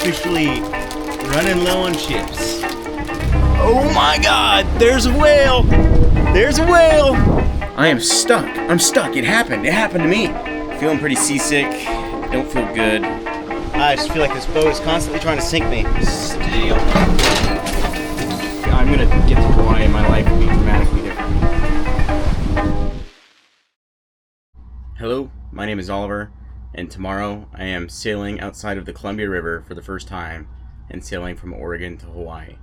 officially running low on chips. Oh my god, there's a whale! There's a whale! I am stuck. I'm stuck. It happened. It happened to me. Feeling pretty seasick. Don't feel good. I just feel like this boat is constantly trying to sink me. Stay on. I'm gonna get to Hawaii and my life will be dramatically different. Hello, my name is Oliver, and tomorrow I am sailing outside of the Columbia River for the first time and sailing from Oregon to Hawaii.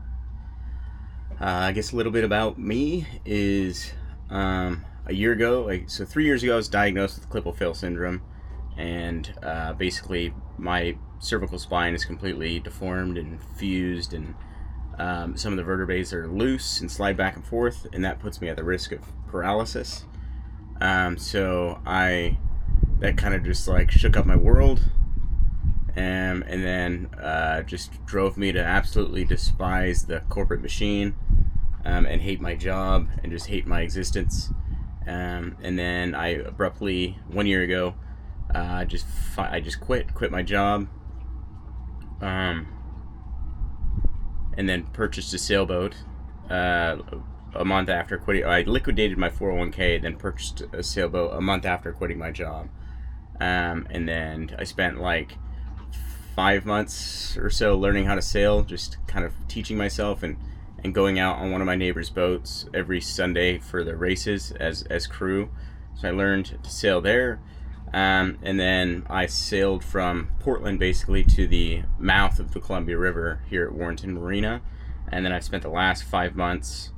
I guess a little bit about me is a year ago, so 3 years ago, I was diagnosed with clipple fail syndrome, and basically my cervical spine is completely deformed and fused, and some of the vertebrae are loose and slide back and forth, and that puts me at the risk of paralysis. So that kind of just like shook up my world, and then just drove me to absolutely despise the corporate machine, and hate my job and just hate my existence. And then I abruptly 1 year ago I just quit my job, and then purchased a sailboat a month after quitting. I liquidated my 401k, then purchased a sailboat a month after quitting my job, and then I spent like 5 months or so learning how to sail, just kind of teaching myself and going out on one of my neighbor's boats every Sunday for the races as crew. So I learned to sail there. And then I sailed from Portland basically to the mouth of the Columbia River here at Warrenton Marina, and then I spent the last 5 months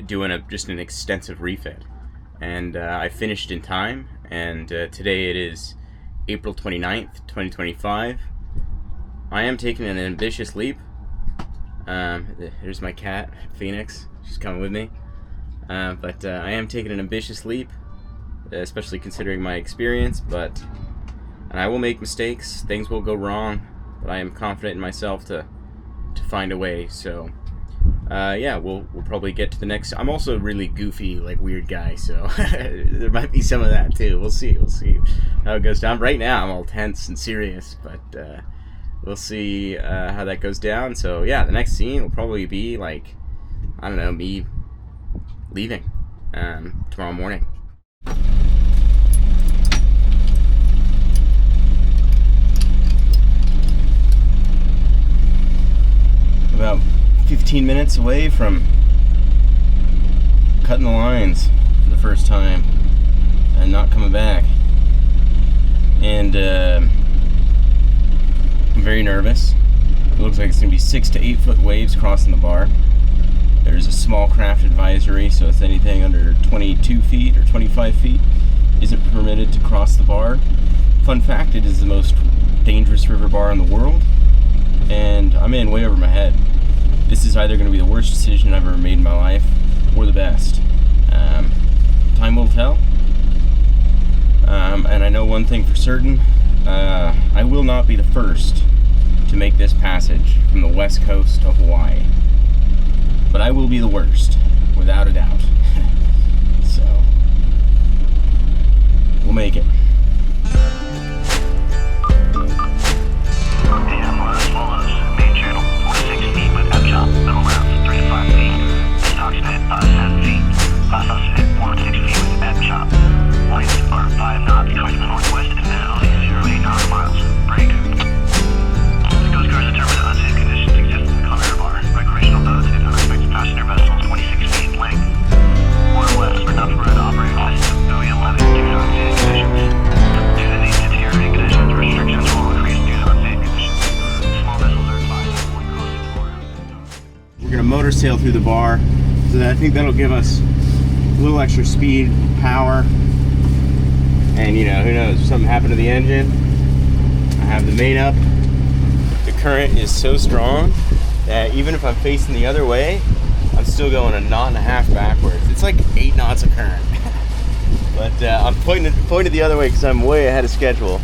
doing just an extensive refit, and I finished in time, and today it is April 29th, 2025. I am taking an ambitious leap. There's my cat, Phoenix. She's coming with me. But I am taking an ambitious leap, especially considering my experience, and I will make mistakes, things will go wrong, but I am confident in myself to find a way. So yeah, we'll probably get to the next. I'm also a really goofy, like, weird guy, so there might be some of that too. We'll see how it goes down. Right now I'm all tense and serious, but we'll see how that goes down. So yeah, the next scene will probably be like, I don't know, me leaving tomorrow morning. About 15 minutes away from cutting the lines for the first time and not coming back, and I'm very nervous. It looks like it's going to be 6 to 8 foot waves crossing the bar. There's a small craft advisory, so if anything under 22 feet or 25 feet isn't permitted to cross the bar. Fun fact, it is the most dangerous river bar in the world, and I'm in way over my head. This is either going to be the worst decision I've ever made in my life, or the best. Time will tell. And I know one thing for certain, I will not be the first to make this passage from the west coast of Hawaii. But I will be the worst, without a doubt. So, we'll make it. Main channel, 46 feet with F-chop, middle rounds, 3 to 5 feet. Stocks net, 7 feet. Stocks net, 1 to 6 feet with F-chop. Winds are 5 knots, coming from the northwest, and visibility is 0 to 8 nautical miles. Break. The Coast Guard determined that unsafe conditions exist in the Columbia Bar. Recreational boats and unexpected passenger vessels 26 feet in length or less are not permitted to operate on buoy 11 due to unsafe conditions. Due to these deteriorating conditions, restrictions will increase due to unsafe conditions. Small vessels are advised to avoid crossing the bar. We're going to motor sail through the bar, so that I think that'll give us a little extra speed, power, and who knows, if something happened to the engine. I have the main up. The current is so strong that even if I'm facing the other way, I'm still going a knot and a half backwards. It's like 8 knots of current. But I'm pointed the other way because I'm way ahead of schedule.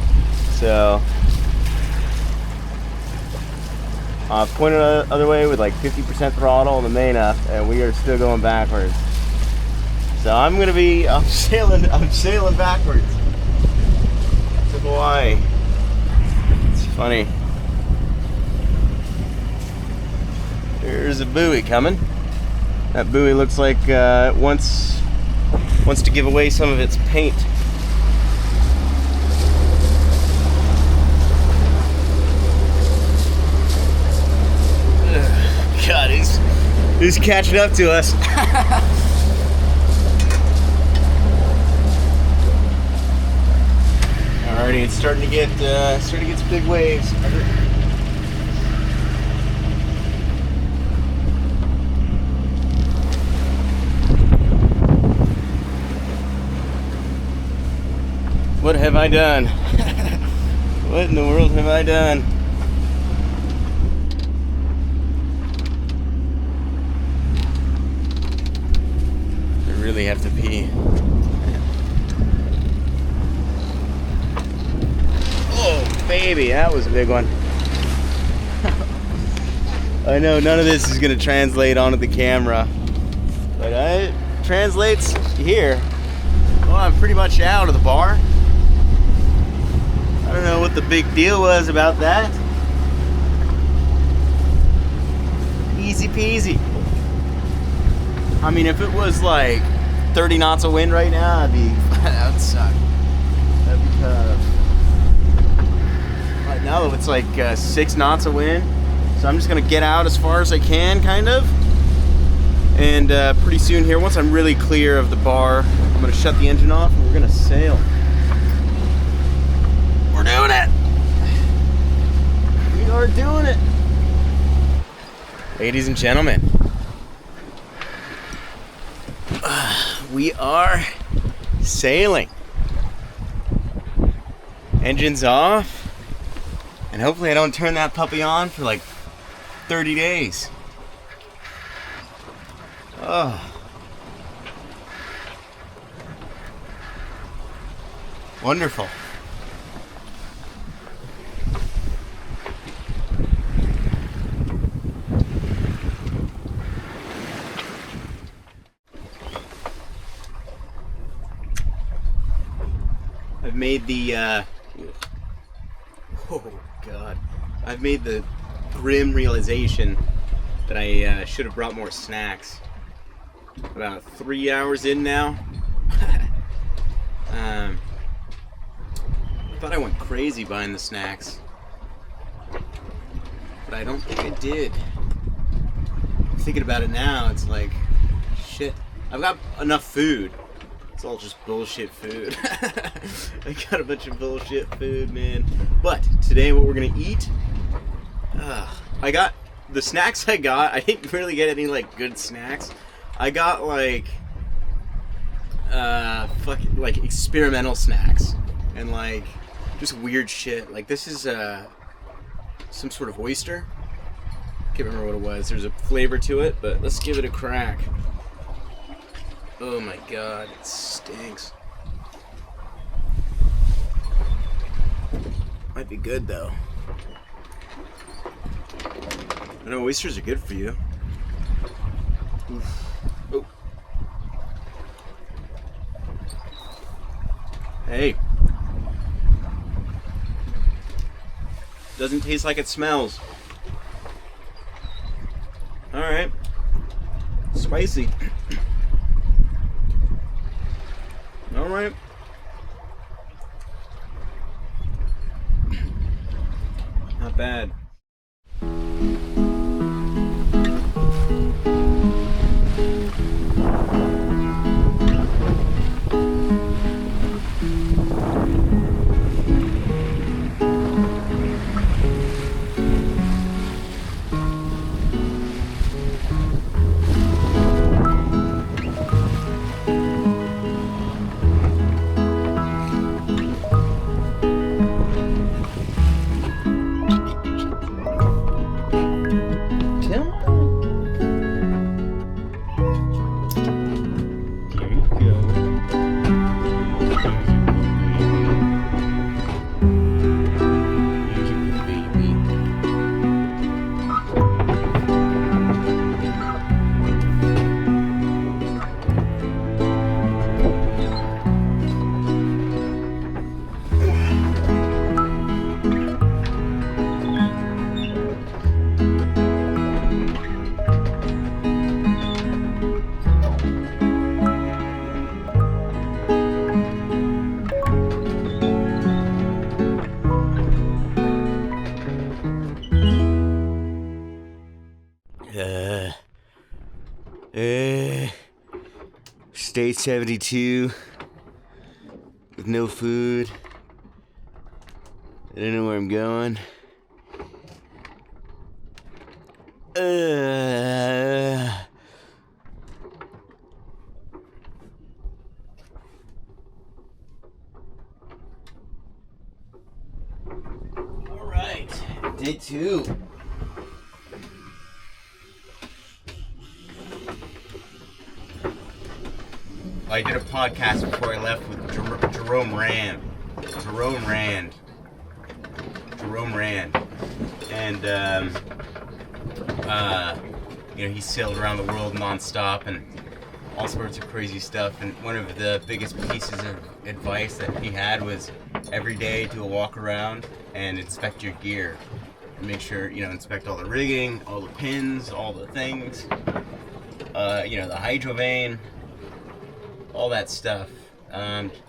So pointed the other way with like 50% throttle on the main up, and we are still going backwards. So I'm sailing backwards to Hawaii. Funny. There's a buoy coming. That buoy looks like it wants to give away some of its paint. God, he's catching up to us. Alrighty, it's starting to get some big waves. What have I done? What in the world have I done? I really have to pee. Oh, baby, that was a big one. I know none of this is going to translate onto the camera, but it translates here. Well, I'm pretty much out of the bar. I don't know what the big deal was about that. Easy peasy. I mean, if it was like 30 knots of wind right now, that would suck. That'd be tough. Right now, though, it's like 6 knots of wind. So I'm just gonna get out as far as I can, kind of. And pretty soon here, once I'm really clear of the bar, I'm gonna shut the engine off and we're gonna sail. We're doing it. We are doing it. Ladies and gentlemen, we are sailing. Engine's off. And hopefully I don't turn that puppy on for like 30 days. Oh. Wonderful. I've made the oh God, I've made the grim realization that I should have brought more snacks. About 3 hours in now. I thought I went crazy buying the snacks, but I don't think I did. Thinking about it now, it's like, shit, I've got enough food. It's all just bullshit food. I got a bunch of bullshit food, man. But today what we're gonna eat, I got, the snacks I didn't really get any like good snacks. I got like, fucking like experimental snacks. And like, just weird shit. Like this is some sort of oyster. Can't remember what it was. There's a flavor to it, but let's give it a crack. Oh my God, it stinks. Might be good though. I know oysters are good for you. Oof. Oh. Hey. Doesn't taste like it smells. Alright. Spicy. Alright. Not bad. State 72 with no food. I don't know where I'm going. Alright, day 2. I did a podcast before I left with Jerome Rand. And, he sailed around the world nonstop and all sorts of crazy stuff. And one of the biggest pieces of advice that he had was every day do a walk around and inspect your gear. And make sure, inspect all the rigging, all the pins, all the things, the hydro vane, all that stuff.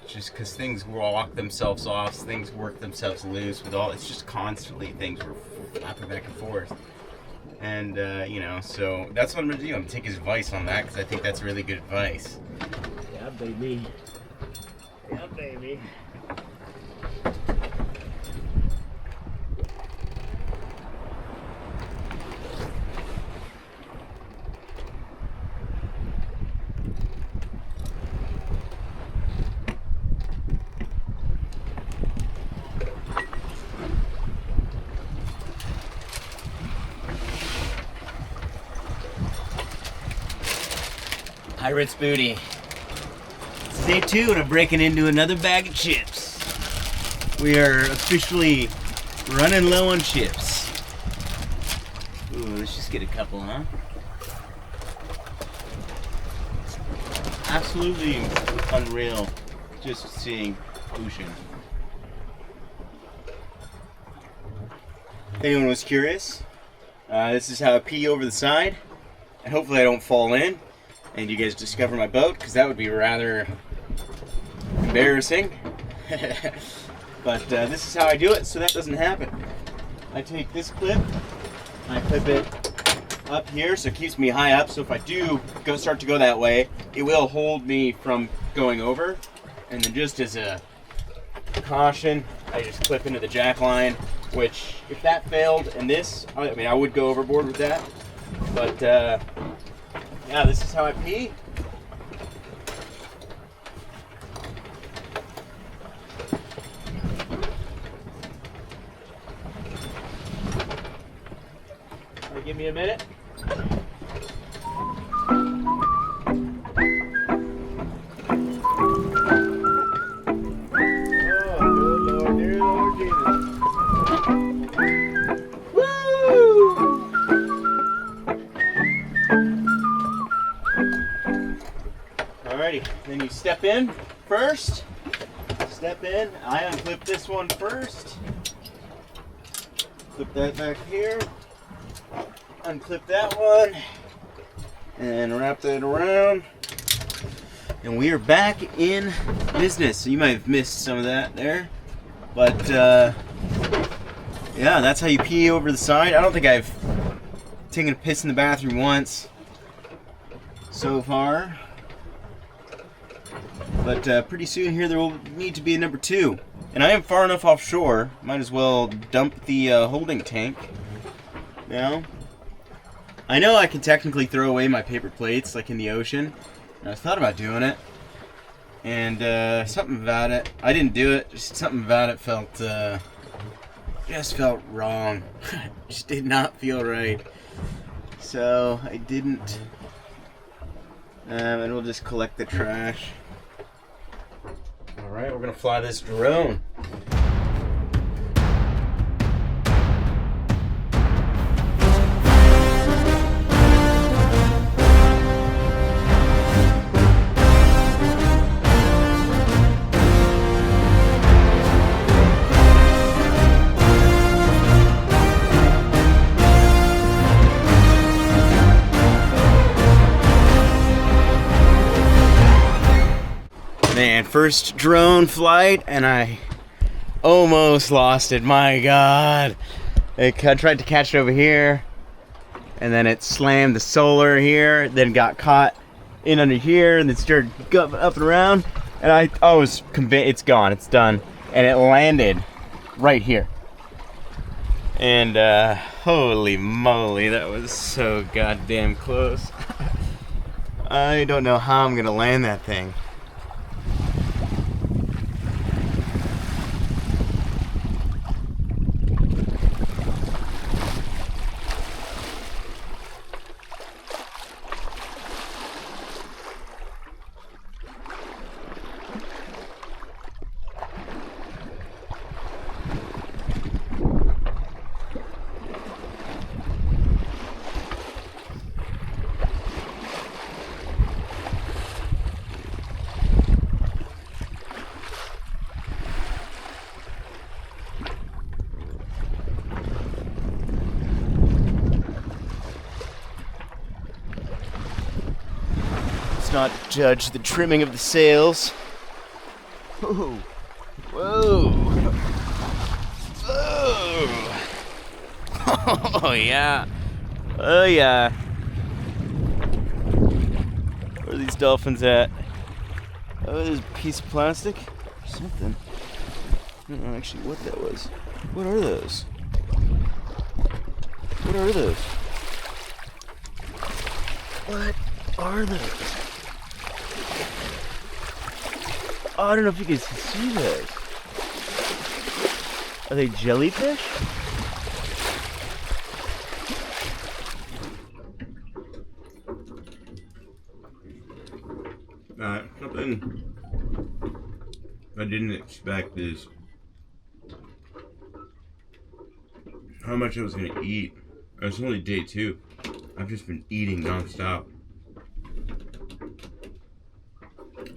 Just because things walk themselves off, things work themselves loose it's just constantly things were flapping back and forth. And, so that's what I'm going to do. I'm going to take his advice on that because I think that's really good advice. Yeah, baby. Yeah, baby. Pirate's booty. It's day 2 and I'm breaking into another bag of chips. We are officially running low on chips. Ooh, let's just get a couple, huh? Absolutely unreal just seeing ocean. If anyone was curious, this is how I pee over the side. And hopefully I don't fall in and you guys discover my boat, because that would be rather embarrassing. But this is how I do it, so that doesn't happen. I take this clip, I clip it up here, so it keeps me high up, so if I do start to go that way, it will hold me from going over. And then just as a caution, I just clip into the jack line, which if that failed and I would go overboard with that. But yeah, this is how I pee. Give me a minute. Alrighty, then you step in first. Step in. I unclip this one first. Clip that back here. Unclip that one. And wrap that around. And we are back in business. So you might have missed some of that there. But, yeah, that's how you pee over the side. I don't think I've taken a piss in the bathroom once so far. But pretty soon here there will need to be a number 2. And I am far enough offshore, might as well dump the holding tank now. I know I can technically throw away my paper plates like in the ocean. I thought about doing it. And something about it, I didn't do it, just something about it just felt wrong. Just did not feel right. So I didn't. And we'll just collect the trash. Alright, we're gonna fly this drone. Man, first drone flight and I almost lost it. My God. I tried to catch it over here and then it slammed the solar here, then got caught in under here, and it started up and around, and I was convinced it's gone, it's done, and it landed right here. And holy moly, that was so goddamn close. I don't know how I'm gonna land that thing. Not judge the trimming of the sails. Whoa. Whoa. Whoa. Oh yeah. Oh yeah. Where are these dolphins at? Oh, there's a piece of plastic or something. I don't know actually what that was. What are those? What are those? What are those? Oh, I don't know if you can see those. Are they jellyfish? Something I didn't expect is how much I was going to eat. It's only day 2. I've just been eating nonstop.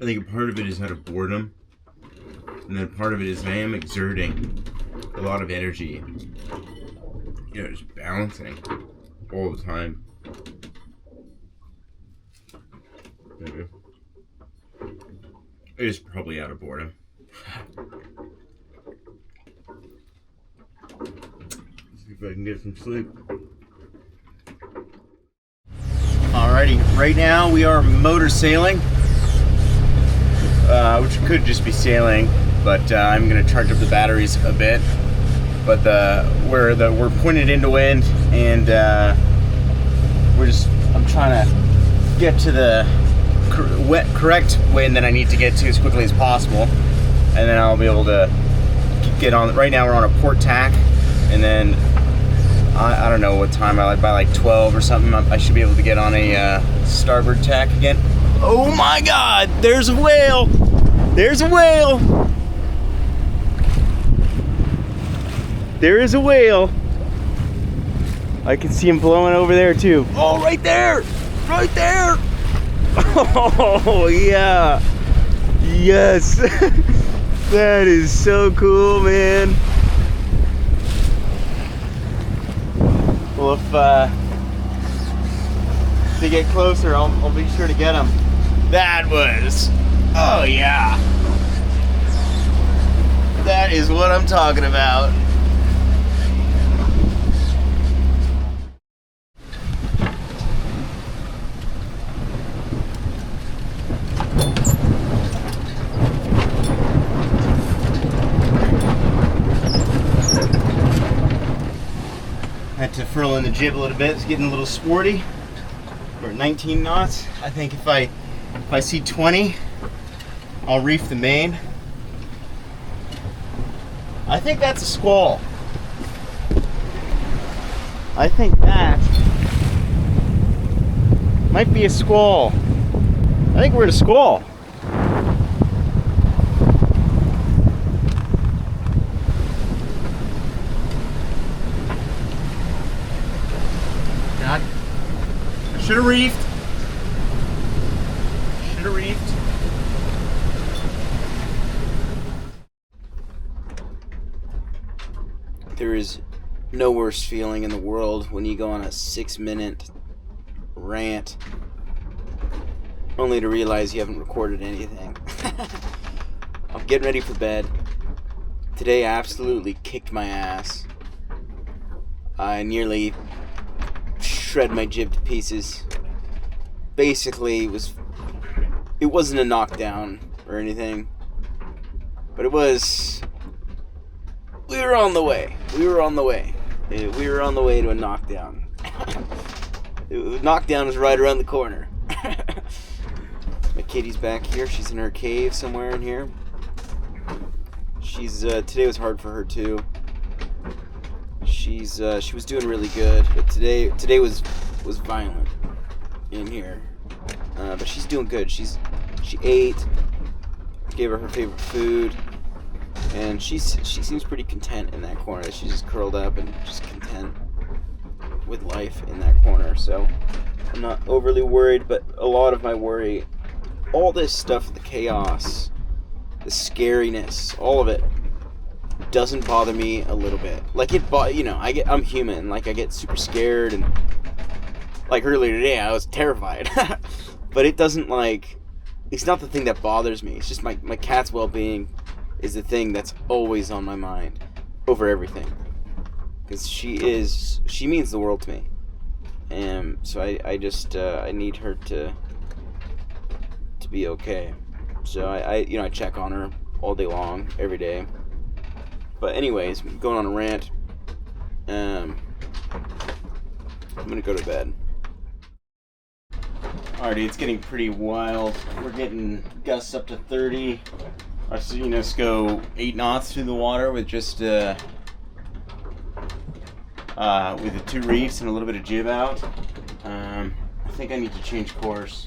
I think a part of it is out of boredom, and then part of it is I am exerting a lot of energy. You know, just balancing all the time. Maybe. It is probably out of boredom. Let's see if I can get some sleep. Alrighty, right now we are motor sailing. Which could just be sailing, but I'm gonna charge up the batteries a bit. But we're pointed into wind, and I'm trying to get to the correct wind that I need to get to as quickly as possible, and then I'll be able to get on. Right now we're on a port tack, and then I don't know what time by like 12 or something I should be able to get on a starboard tack again. Oh my God! There's a whale! There's a whale! There is a whale! I can see him blowing over there too. Oh, right there! Right there! Oh, yeah! Yes! That is so cool, man! Well, if they get closer, I'll be sure to get them. That was... Oh, yeah. That is what I'm talking about. Had to furl in the jib a little bit. It's getting a little sporty. We're at 19 knots. I think if I see 20, I'll reef the main. I think that's a squall. I think that might be a squall. I think we're at a squall. God, I should have reefed. Should have reefed. There is no worse feeling in the world when you go on a 6-minute rant only to realize you haven't recorded anything. I'm getting ready for bed. Today absolutely kicked my ass. I nearly shred my jib to pieces. Basically, was it wasn't a knockdown or anything, but it was. We were on the way. We were on the way to a knockdown. Knockdown was right around the corner. My kitty's back here. She's in her cave somewhere in here. She's today was hard for her too. She was doing really good, but today was violent in here. But she's doing good. She ate. Gave her favorite food, and she seems pretty content in that corner. She's just curled up and just content with life in that corner. So I'm not overly worried, but a lot of my worry, all this stuff, the chaos, the scariness, all of it doesn't bother me a little bit. Like I'm human. Like I get super scared, and like earlier today I was terrified. But it doesn't it's not the thing that bothers me. It's just my cat's well-being is the thing that's always on my mind over everything. Because she means the world to me. And so I just I need her to be okay. So I check on her all day long, every day. But anyways, going on a rant. I'm gonna go to bed. Alrighty, it's getting pretty wild. We're getting gusts up to 30. I've seen us go 8 knots through the water with just with the 2 reefs and a little bit of jib out. I think I need to change course.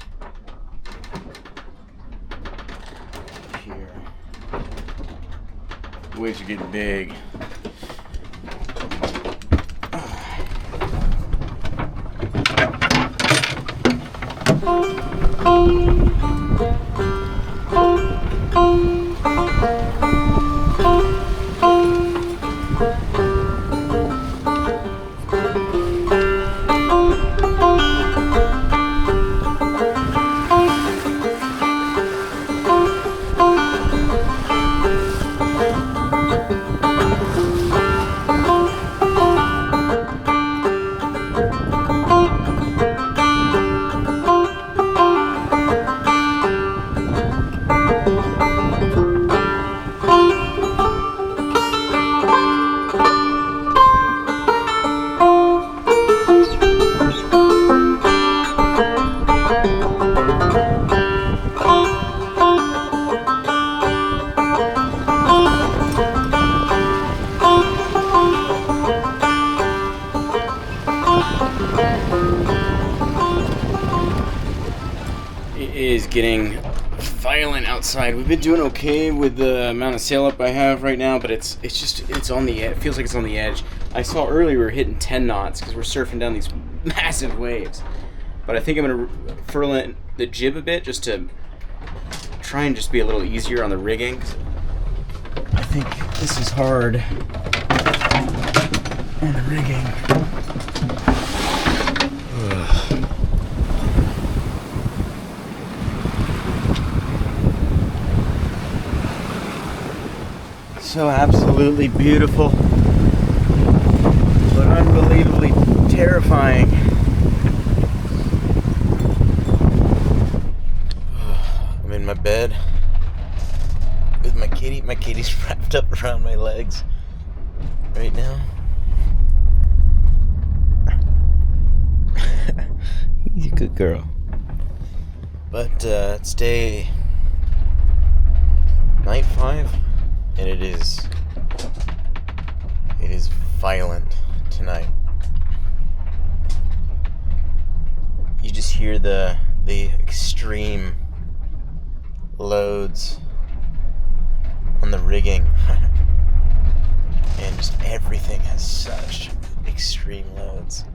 Here. The waves are getting big. Getting violent outside. We've been doing okay with the amount of sail up I have right now, but it's on the edge. It feels like it's on the edge. I saw earlier we were hitting 10 knots because we're surfing down these massive waves. But I think I'm gonna furl in the jib a bit just to try and just be a little easier on the rigging. I think this is hard on the rigging. So absolutely beautiful, but unbelievably terrifying. I'm in my bed with my kitty. My kitty's wrapped up around my legs right now. He's a good girl. But it's night 5. And it is violent tonight. You just hear the extreme loads on the rigging. And just everything has such extreme loads.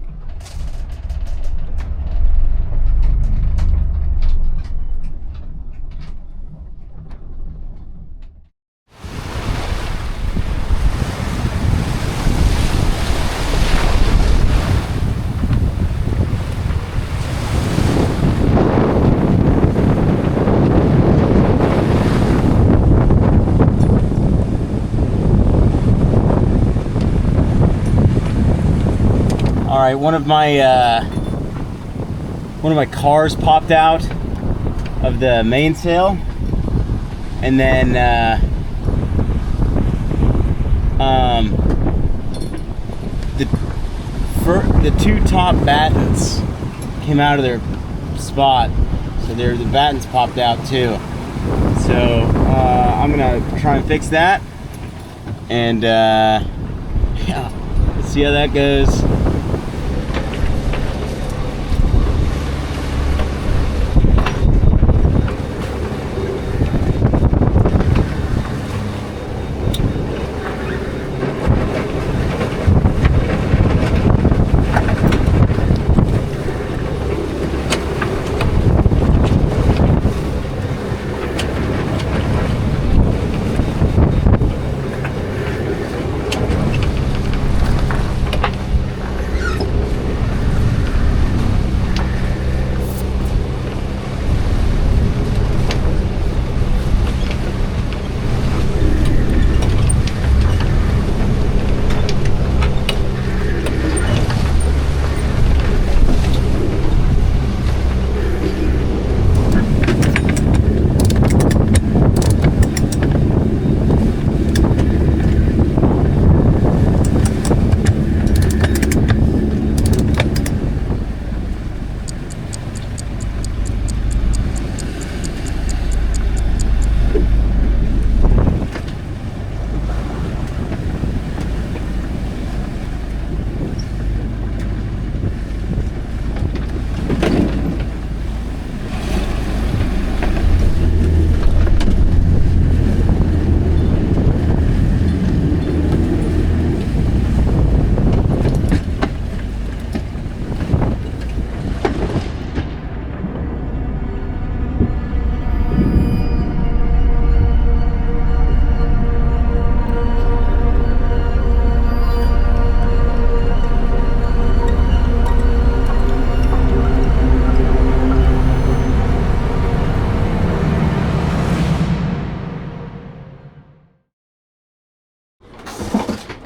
All right, one of my cars popped out, of the mainsail, and then the two top battens came out of their spot, so the battens popped out too. So I'm gonna try and fix that, and yeah, let's see how that goes.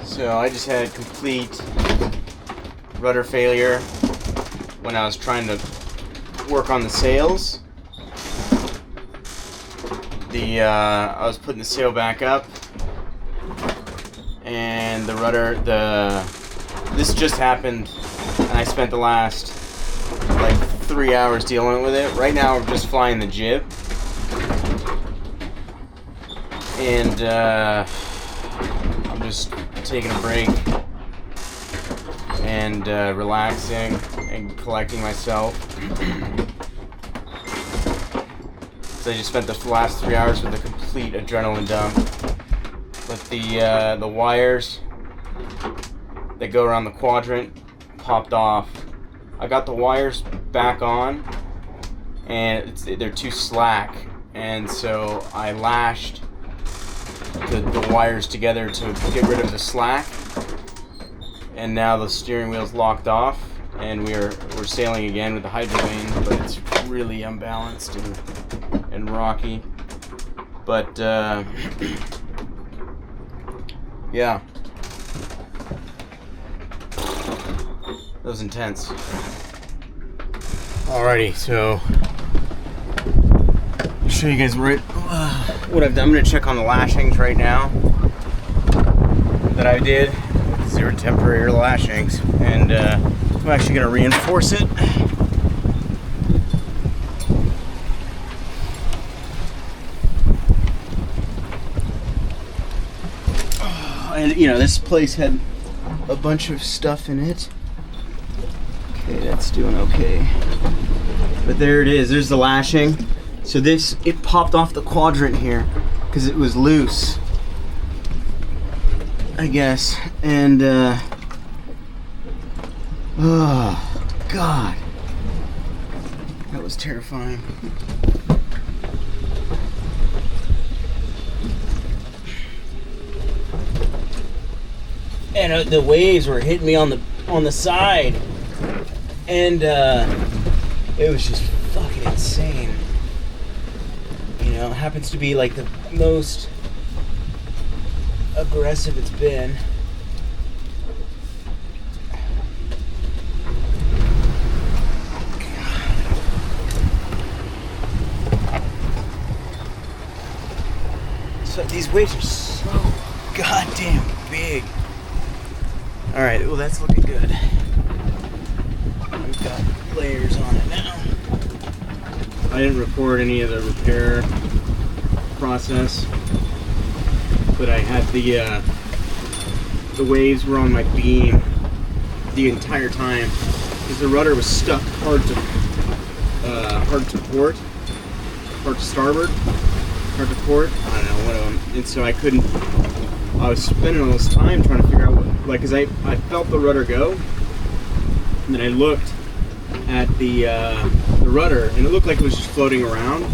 So I just had complete rudder failure when I was trying to work on the sails. I was putting the sail back up, and the rudder, this just happened, and I spent the last like 3 hours dealing with it. Right now I'm just flying the jib, and I'm just taking a break and relaxing and collecting myself. So I just spent the last 3 hours with a complete adrenaline dump. But the wires that go around the quadrant popped off. I got the wires back on, and they're too slack, and so I lashed the wires together to get rid of the slack, and now the steering wheel's locked off, and we're sailing again with the hydrovane, but it's really unbalanced and rocky. But yeah, that was intense. Alrighty, so I'll show you guys what I've done. I'm gonna check on the lashings right now that I did. These are temporary lashings, and I'm actually gonna reinforce it. And you know, this place had a bunch of stuff in it. Okay, that's doing okay. But there it is, there's the lashing. So it popped off the quadrant here because it was loose, I guess. And oh God, that was terrifying. And the waves were hitting me on the side, and it was just fucking insane. You know, it happens to be like the most aggressive it's been. So these waves are so goddamn big. All right, well that's looking good. We've got layers on it now. I didn't record any of the repair process, but I had the waves were on my beam the entire time because the rudder was stuck hard to port, hard to starboard, hard to port. I don't know what of them. And so I was spending all this time trying to figure out what, like, cause I felt the rudder go, and then I looked at the rudder, and it looked like it was just floating around,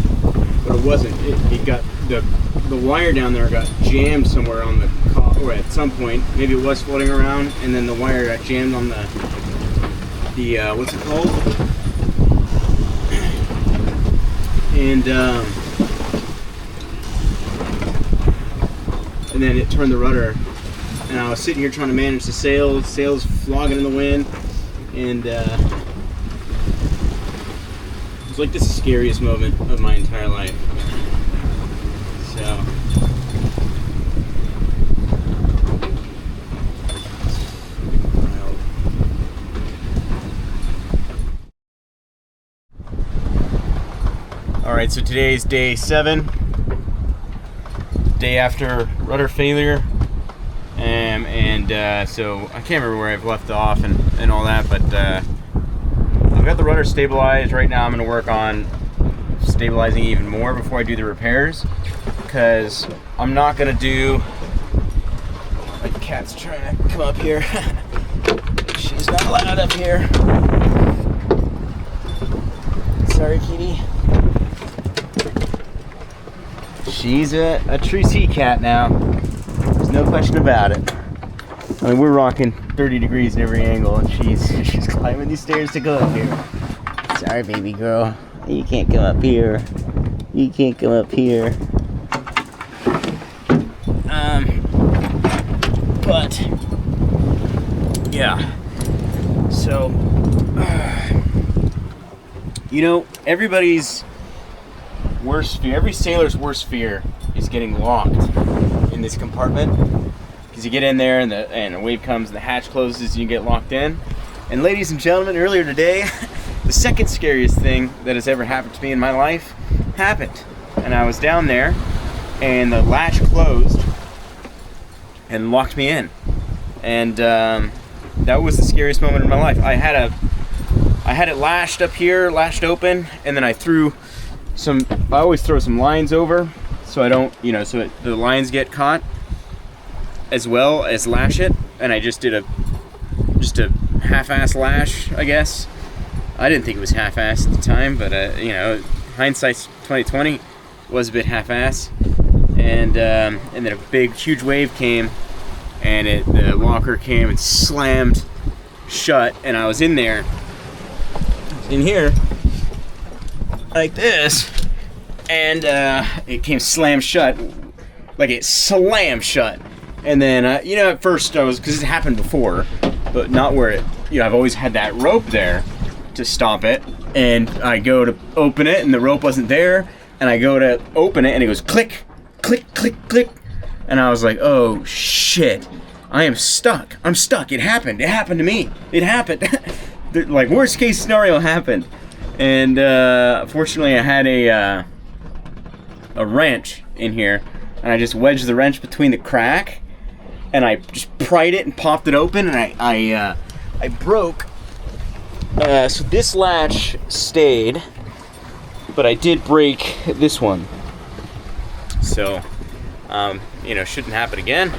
but it wasn't. It got the wire down there got jammed somewhere on the or at some point. Maybe it was floating around, and then the wire got jammed on the what's it called? And then it turned the rudder, and I was sitting here trying to manage the sails flogging in the wind, and it was like the scariest moment of my entire life. So wild. All right, so today's day 7, day after rudder failure, and so I can't remember where I've left off and all that, but I've got the rudder stabilized. Right now I'm going to work on stabilizing even more before I do the repairs, because I'm not going to do, my cat's trying to come up here. She's not allowed up here. Sorry, kitty. She's a true sea cat now. There's no question about it. I mean, we're rocking 30 degrees in every angle, and she's climbing these stairs to go up here. Sorry, baby girl. You can't come up here. You can't come up here. But yeah. So, you know, everybody's worst fear, every sailor's worst fear is getting locked in this compartment, because you get in there and the wave comes and the hatch closes and you get locked in. And ladies and gentlemen, earlier today, the second scariest thing that has ever happened to me in my life happened. And I was down there and the latch closed and locked me in. And that was the scariest moment in my life. I had it lashed up here, lashed open, and then I always throw some lines over so I don't, so the lines get caught as well as lash it. And I just did a half-ass lash, I guess. I didn't think it was half-ass at the time, but hindsight's 2020, was a bit half-ass. And then a big, huge wave came, and the locker came and slammed shut, and I was in there, in here, like this, and it came slammed shut, like it slammed shut. And then, at first I was, because it happened before, but not where it, I've always had that rope there to stop it, and I go to open it, and the rope wasn't there, and I go to open it, and it goes click, click, click, click, and I was like, oh shit, I am stuck. I'm stuck. It happened. It happened to me. It happened. Like, worst case scenario happened. And fortunately I had a wrench in here, and I just wedged the wrench between the crack, and I just pried it and popped it open, and I broke. So this latch stayed, but I did break this one. So, shouldn't happen again.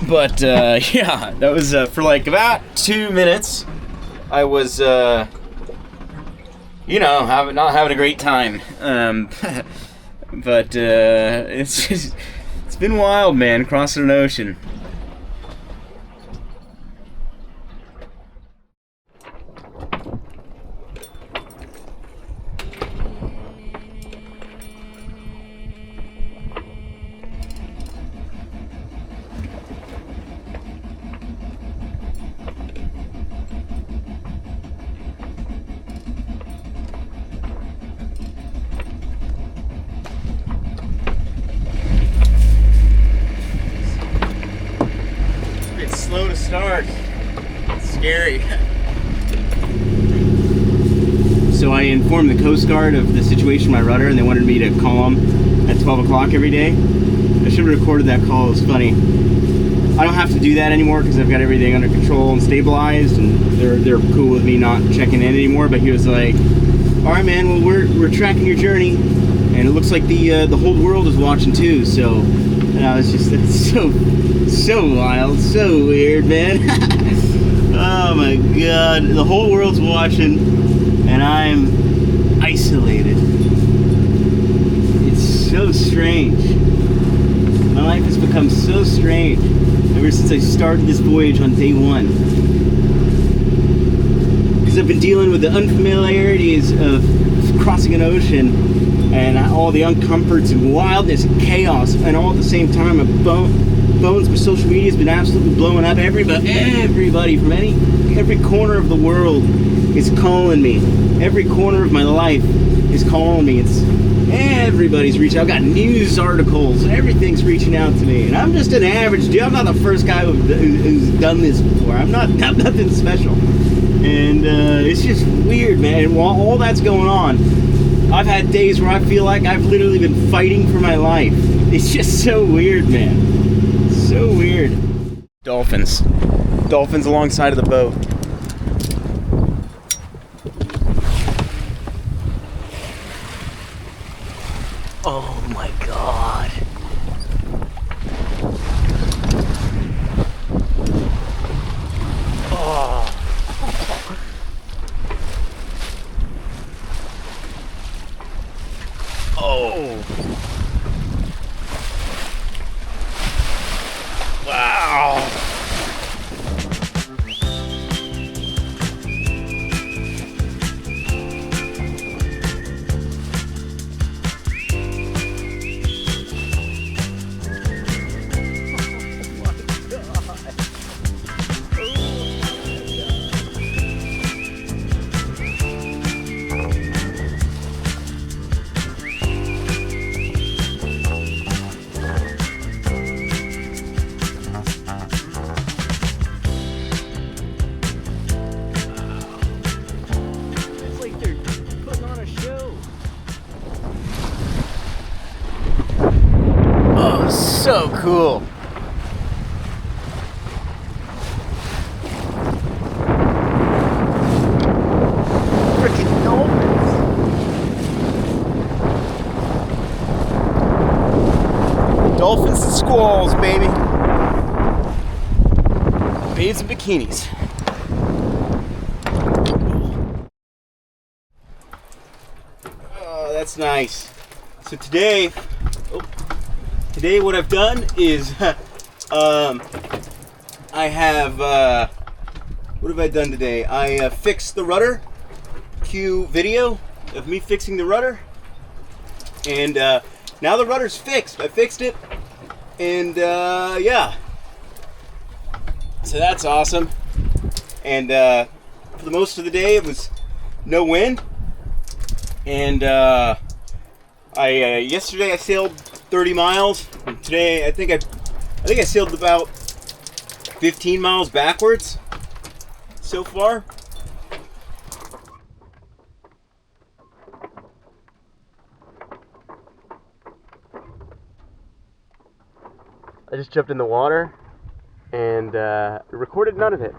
But yeah, that was for like about 2 minutes. I was, not having a great time. But it's been wild, man, crossing an ocean. start. It's scary. So I informed the Coast Guard of the situation with my rudder, and they wanted me to call them at 12 o'clock every day. I should have recorded that call. It was funny. I don't have to do that anymore because I've got everything under control and stabilized, and they're cool with me not checking in anymore. But he was like, "All right, man. Well, we're tracking your journey, and it looks like the whole world is watching too." So, and I was just so wild, so weird, man. Oh my God, the whole world's watching, and I'm isolated. It's so strange. My life has become so strange ever since I started this voyage on day one. Because I've been dealing with the unfamiliarities of crossing an ocean and all the uncomforts and wildness and chaos, and all at the same time, my phones for social media has been absolutely blowing up. Everybody from every corner of the world is calling me. Every corner of my life is calling me. Everybody's reaching out. I've got news articles. Everything's reaching out to me. And I'm just an average dude. I'm not the first guy who's done this before. I'm nothing special. And it's just weird, man. And while all that's going on, I've had days where I feel like I've literally been fighting for my life. It's just so weird, man. So weird. Dolphins. Dolphins alongside of the boat. Oh my God. Oh. Oh. Wow. So cool. Freaking dolphins. Dolphins and squalls, baby. Babes in bikinis. Oh, that's nice. So today what I've done is I have what have I done today? I fixed the rudder. Cue video of me fixing the rudder, and now the rudder's fixed. I fixed it, and yeah, so that's awesome. And for the most of the day it was no wind, and yesterday I sailed 30 miles. And today I think I sailed about 15 miles backwards so far. I just jumped in the water and recorded none of it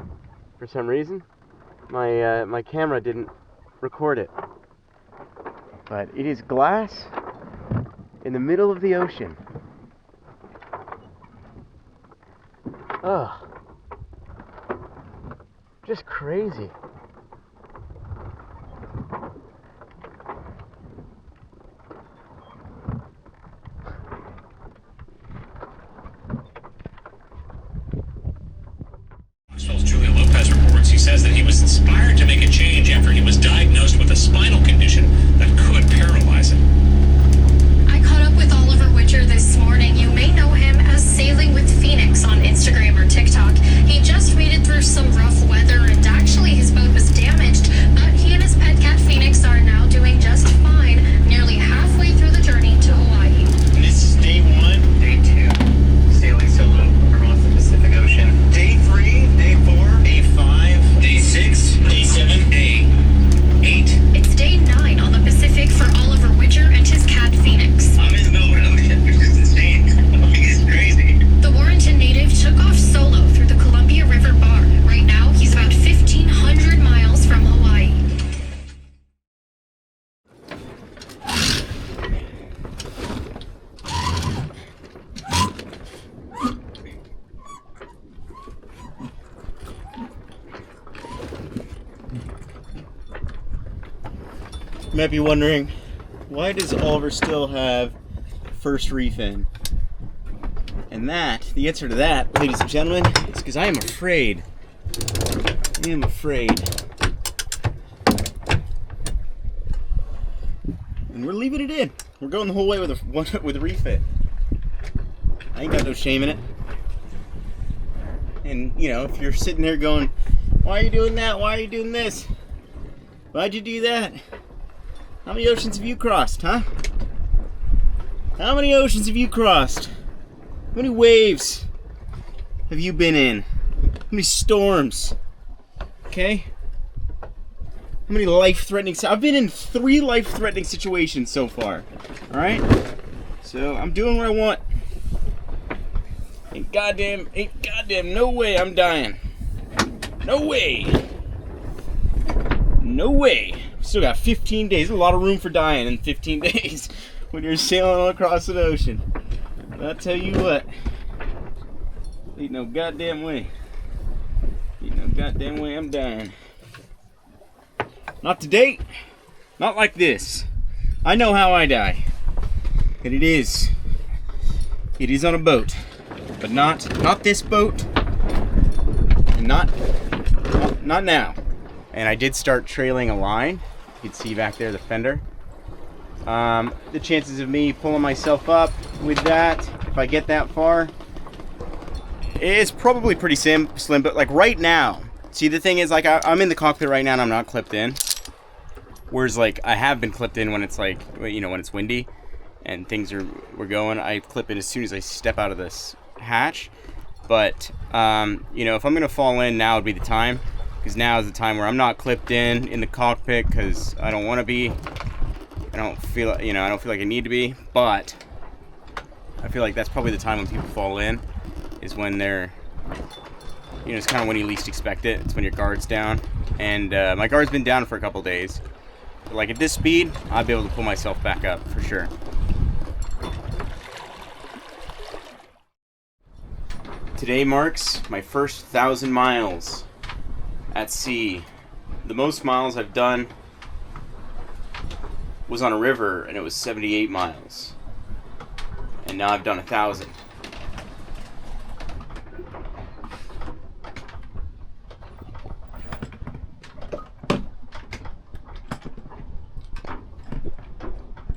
for some reason. My camera didn't record it. But it is glass in the middle of the ocean. Ugh. Just crazy. Julia Lopez reports he says that he was inspired to make a change after he was diagnosed with a spinal condition that could paralyze him. I caught up with Oliver Witcher this morning. You may know him as Sailing with Phoenix on Instagram or TikTok. He just made it through some rough weather, and actually his might be wondering, why does Oliver still have first reef in? And the answer to that, ladies and gentlemen, is because I am afraid. I am afraid. And we're leaving it in. We're going the whole way with a refit. I ain't got no shame in it. And, you know, if you're sitting there going, why are you doing that? Why are you doing this? Why'd you do that? How many oceans have you crossed, huh? How many oceans have you crossed? How many waves have you been in? How many storms? Okay? How many life-threatening... I've been in 3 life-threatening situations so far. Alright? So, I'm doing what I want. Ain't goddamn, no way I'm dying. No way. No way. Still got 15 days. There's a lot of room for dying in 15 days when you're sailing all across an ocean. But I'll tell you what. Ain't no goddamn way. Ain't no goddamn way I'm dying. Not today. Not like this. I know how I die. And it is on a boat. But not this boat. And not now. And I did start trailing a line. You can see back there the fender. The chances of me pulling myself up with that, if I get that far, is probably pretty slim. But like right now, see, the thing is, like, I'm in the cockpit right now and I'm not clipped in. Whereas like I have been clipped in when it's like, you know, when it's windy and we're going. I clip it as soon as I step out of this hatch. But you know, if I'm gonna fall in, now would be the time, because now is the time where I'm not clipped in the cockpit, because I don't want to be. I don't feel like I need to be, but I feel like that's probably the time when people fall in, is when they're, you know, it's kind of when you least expect it. It's when your guard's down, and my guard's been down for a couple days. But like at this speed, I'll be able to pull myself back up for sure. Today marks my first 1,000 miles at sea. The most miles I've done was on a river, and it was 78 miles. And now I've done 1,000.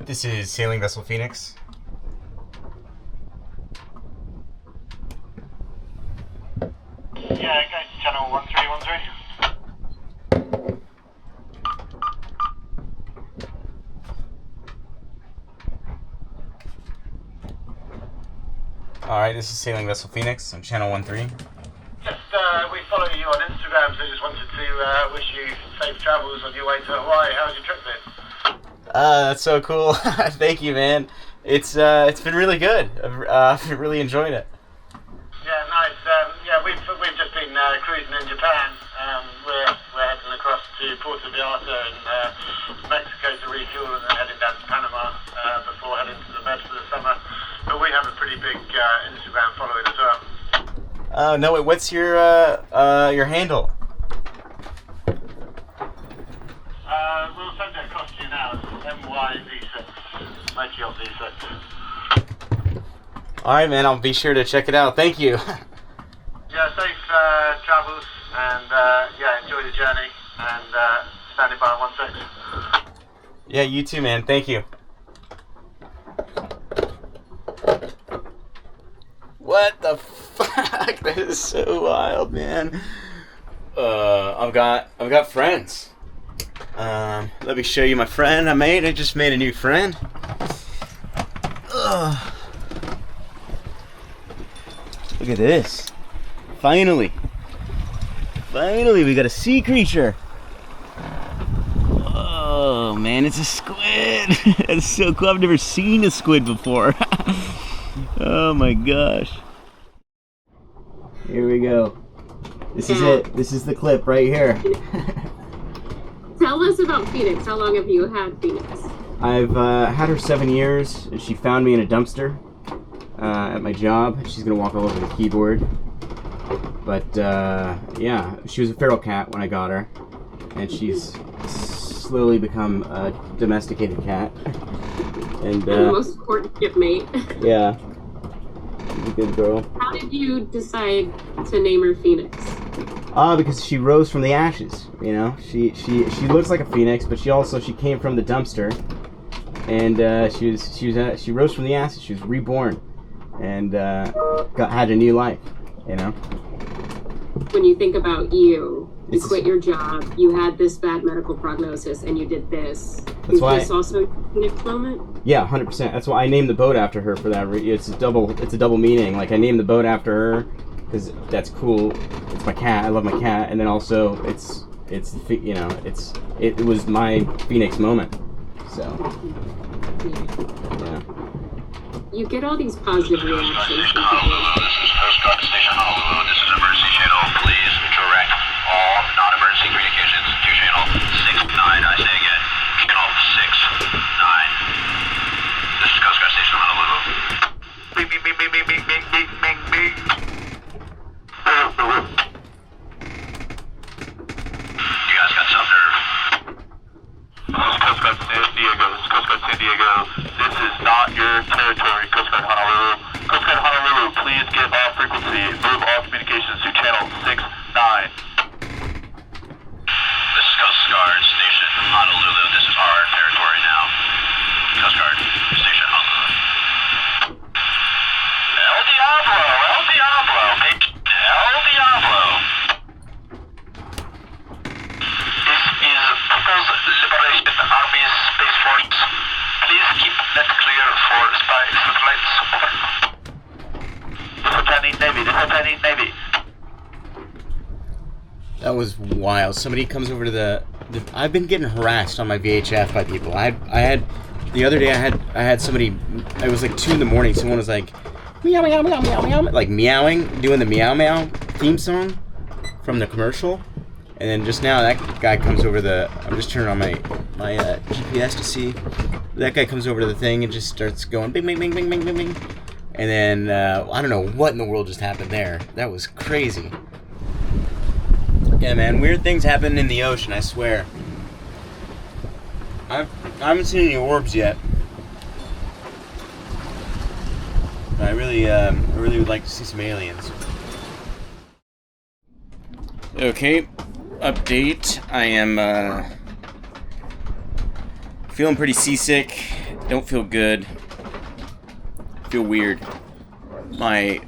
This is Sailing Vessel Phoenix. Yeah, go to channel 1313. Alright, this is Sailing Vessel Phoenix on channel 13. Just, we follow you on Instagram, so just wanted to wish you safe travels on your way to Hawaii. How's your trip been? That's so cool. Thank you, man. It's been really good. I've really enjoyed it. Yeah, nice. Yeah, we've just been cruising in Japan. We're heading across to Puerto Vallarta in Mexico to refuel, and then heading down to Panama before heading to the Med for the summer. But we have a pretty big Instagram following as well. Oh no! Wait, what's your handle? We'll send it across to you now. It's MYV6, Montreal V6. All right, man. I'll be sure to check it out. Thank you. Yeah, safe travels, and yeah, enjoy the journey, and standing by on 16. Yeah, you too, man. Thank you. What the fuck? That is so wild, man. I've got friends. Let me show you my friend I made. I just made a new friend. Look at this. Finally, we got a sea creature. Oh man, it's a squid. That's so cool. I've never seen a squid before. Oh my gosh. Here we go. This is it. This is the clip right here. Tell us about Phoenix. How long have you had Phoenix? I've had her 7 years. She found me in a dumpster at my job. She's gonna walk all over the keyboard. But yeah, she was a feral cat when I got her, and she's slowly become a domesticated cat. And the most important shipmate. yeah, she's a good girl. How did you decide to name her Phoenix? Because she rose from the ashes. You know, she looks like a phoenix, but she came from the dumpster, and she rose from the ashes. She was reborn, and had a new life. You know. When you think about you It's- quit your job, you had this bad medical prognosis, and you did this. That's Is why- this also Phoenix moment? Yeah, 100%. That's why I named the boat after her for that. It's a double meaning. Like I named the boat after her because that's cool. It's my cat. I love my cat, and then also it was my Phoenix moment. So yeah. You get all these positive reactions from Honolulu, people. this is Coast Guard Station Honolulu. This is emergency channel. Please direct all non-emergency communications to channel 69. I say again, channel 69. This is Coast Guard Station Honolulu. Beep, beep, beep, beep, beep, beep, beep, beep, beep, beep. You guys got some nerve. Coast Guard San Diego. This is Coast Guard San Diego. This is not your territory, Coast Guard Honolulu. Coast Guard Honolulu, please get off frequency. Move all communications to channel 69. This is Coast Guard Station Honolulu. This is our territory now. Coast Guard Station Honolulu. El Diablo! El Diablo! El Diablo! This is People's Liberation Army's Space Force. Please keep net clear for spy satellites. Over. This is Chinese Navy. This is Chinese Navy. That was wild. Somebody comes over to the I've been getting harassed on my VHF by people. I had the other day I had somebody. It was like 2 a.m. Someone was like meow meow meow meow meow, like meowing, doing the meow meow theme song from the commercial. And then just now that guy comes over I'm just turning on my GPS to see. That guy comes over to the thing and just starts going bing bing bing bing bing bing bing. And then I don't know what in the world just happened there. That was crazy. Yeah, man, weird things happen in the ocean, I swear. I haven't seen any orbs yet. I really would like to see some aliens. Okay, update. I am feeling pretty seasick. Don't feel good. Feel weird. My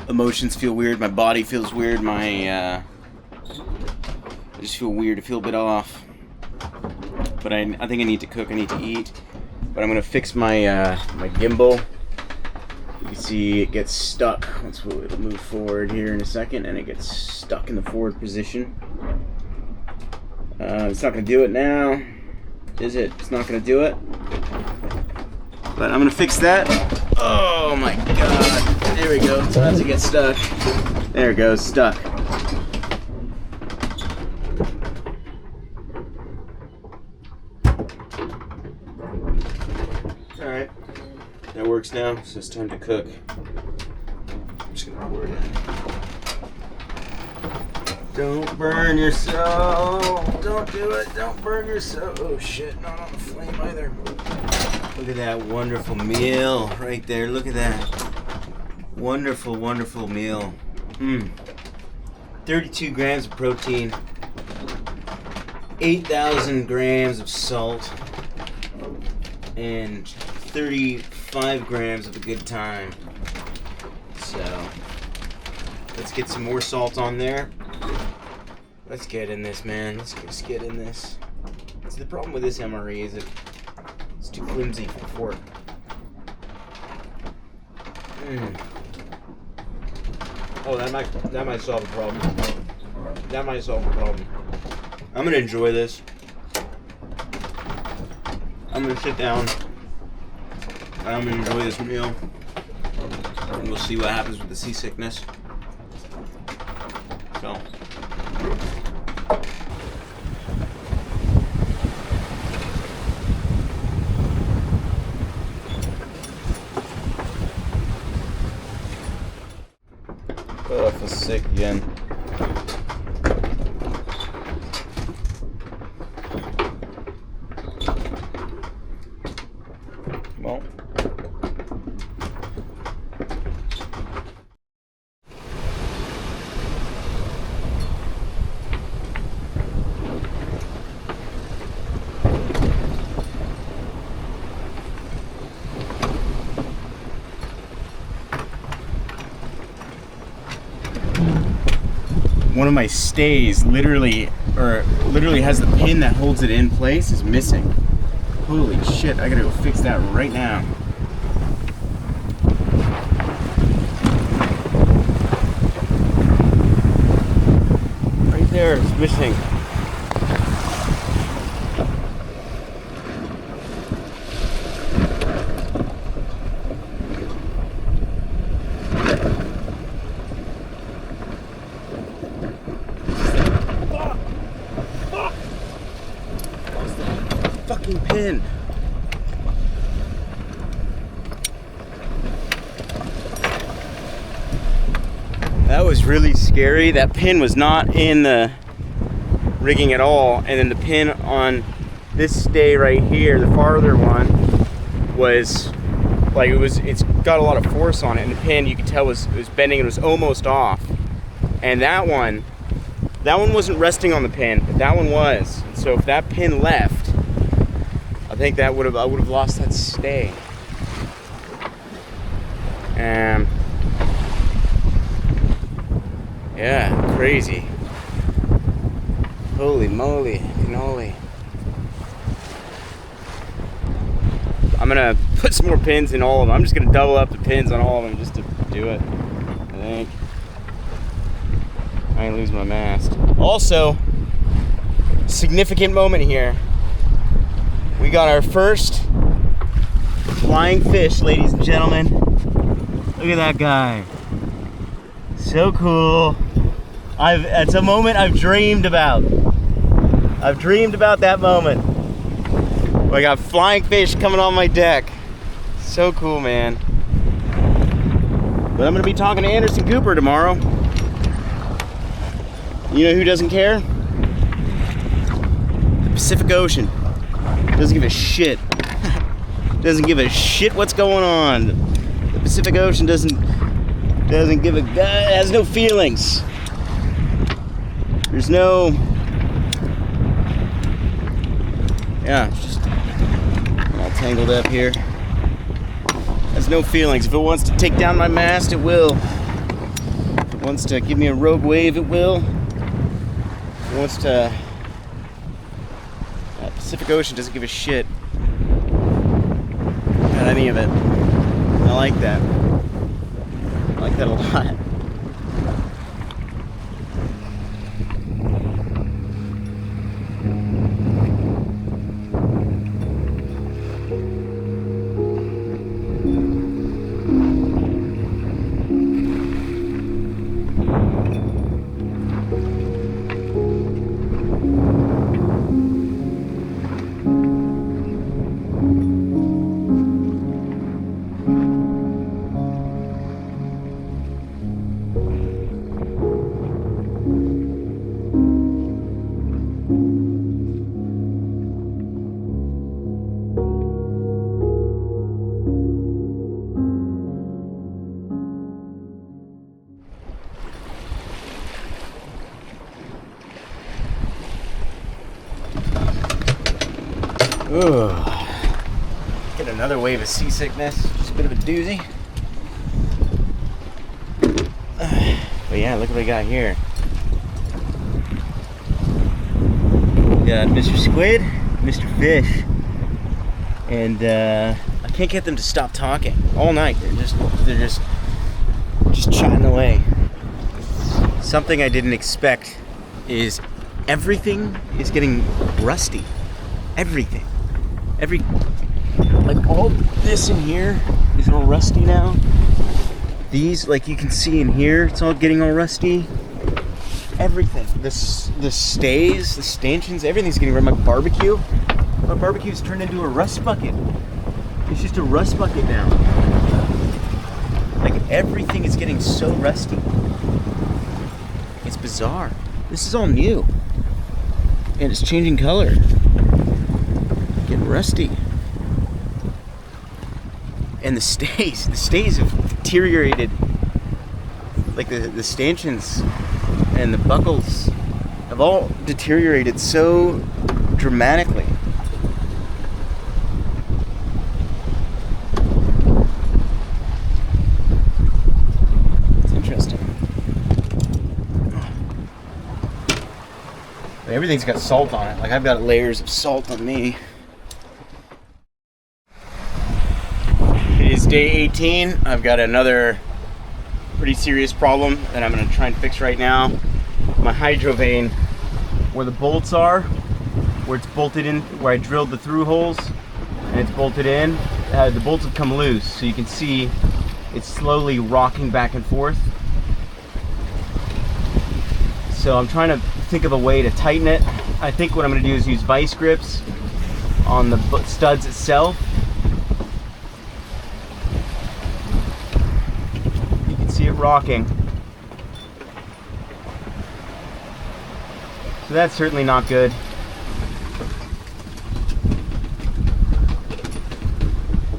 emotions feel weird. My body feels weird. I just feel weird. I feel a bit off. But I think I need to cook. I need to eat. But I'm gonna fix my my gimbal. You can see it gets stuck. It'll move forward here in a second, and it gets stuck in the forward position. It's not gonna do it now, is it? It's not gonna do it. But I'm gonna fix that. Oh my god! There we go. It's about to get stuck. There it goes. Stuck. Alright, that works now, so it's time to cook. I'm just gonna pour it in. Don't burn yourself! Don't do it! Don't burn yourself! Oh shit, not on the flame either. Look at that wonderful meal right there. Look at that. Wonderful, wonderful meal. 32 grams of protein. 8,000 grams of salt. And 35 grams of a good time. So let's get some more salt on there. Let's get in this, man. Let's just get in this. See, the problem with this MRE is it's too flimsy for a fork. Oh, that might solve the problem. That might solve the problem. I'm gonna enjoy this. I'm gonna sit down. I'm gonna enjoy this meal, and we'll see what happens with the seasickness. So. Oh, I feel sick again. Well. One of my stays literally has the pin that holds it in place is missing. Holy shit, I gotta go fix that right now. Right there, it's missing. Fucking pin. That was really scary. That pin was not in the rigging at all, and then the pin on this stay right here, the farther one, was like it's got a lot of force on it, and the pin you could tell was bending and was almost off. And that one wasn't resting on the pin, but that one was. And so if that pin left, I think I would have lost that stay. Yeah, crazy. Holy moly, cannoli. I'm gonna put some more pins in all of them. I'm just gonna double up the pins on all of them just to do it, I think. I ain't lose my mast. Also, significant moment here. We got our first flying fish, ladies and gentlemen. Look at that guy. So cool. It's a moment I've dreamed about. I've dreamed about that moment. I got flying fish coming on my deck. So cool, man. But I'm gonna be talking to Anderson Cooper tomorrow. You know who doesn't care? The Pacific Ocean. Doesn't give a shit. Doesn't give a shit what's going on. The Pacific Ocean doesn't give a god. Has no feelings. There's no. Yeah, it's just all tangled up here. Has no feelings. If it wants to take down my mast, it will. If it wants to give me a rogue wave, it will. If it wants to. Pacific Ocean doesn't give a shit about any of it. I like that. I like that a lot. Ooh. Get another wave of seasickness. Just a bit of a doozy. But yeah, look what we got here. We got Mr. Squid, Mr. Fish, and I can't get them to stop talking all night. They're just chatting away. Something I didn't expect is everything is getting rusty. Everything. Like all this in here is all rusty now. These, like you can see in here, it's all getting all rusty. Everything. The stays, the stanchions, everything's getting rid. My barbecue. My barbecue's turned into a rust bucket. It's just a rust bucket now. Like everything is getting so rusty. It's bizarre. This is all new. And it's changing color. Getting rusty. And the stays have deteriorated. Like the stanchions and the buckles have all deteriorated so dramatically. It's interesting. Everything's got salt on it. Like I've got layers of salt on me. It is day 18. I've got another pretty serious problem that I'm going to try and fix right now. My hydro vane, where the bolts are, where it's bolted in, where I drilled the through holes and it's bolted in, the bolts have come loose, so you can see it's slowly rocking back and forth. So I'm trying to think of a way to tighten it. I think what I'm going to do is use vice grips on the studs itself. See it rocking. So that's certainly not good.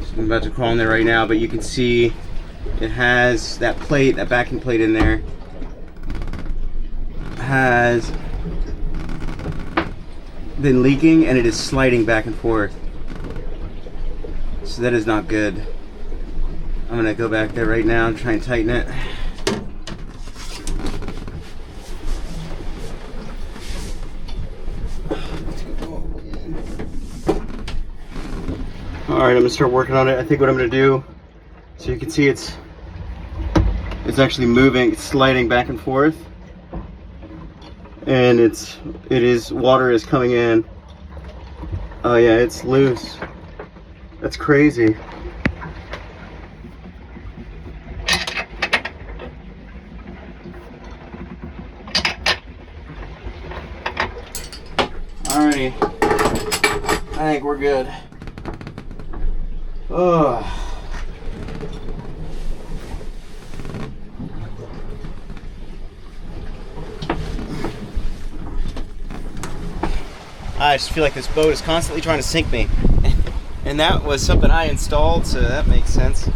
So I'm about to crawl in there right now, but you can see it has that plate, that backing plate in there, has been leaking and it is sliding back and forth. So that is not good. I'm gonna go back there right now and try and tighten it. Alright, I'm gonna start working on it. I think what I'm gonna do, so you can see it's actually moving, it's sliding back and forth. And water is coming in. Oh yeah, it's loose. That's crazy. Alrighty, I think we're good. Oh. I just feel like this boat is constantly trying to sink me. And that was something I installed, so that makes sense.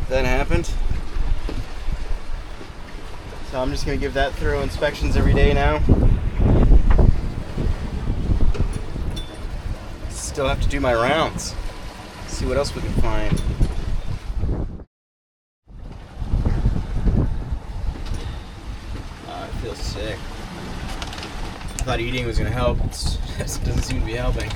That happened. So I'm just going to give that thorough inspections every day now. Still have to do my rounds. See what else we can find. I feel sick. I thought eating was gonna help. It doesn't seem to be helping.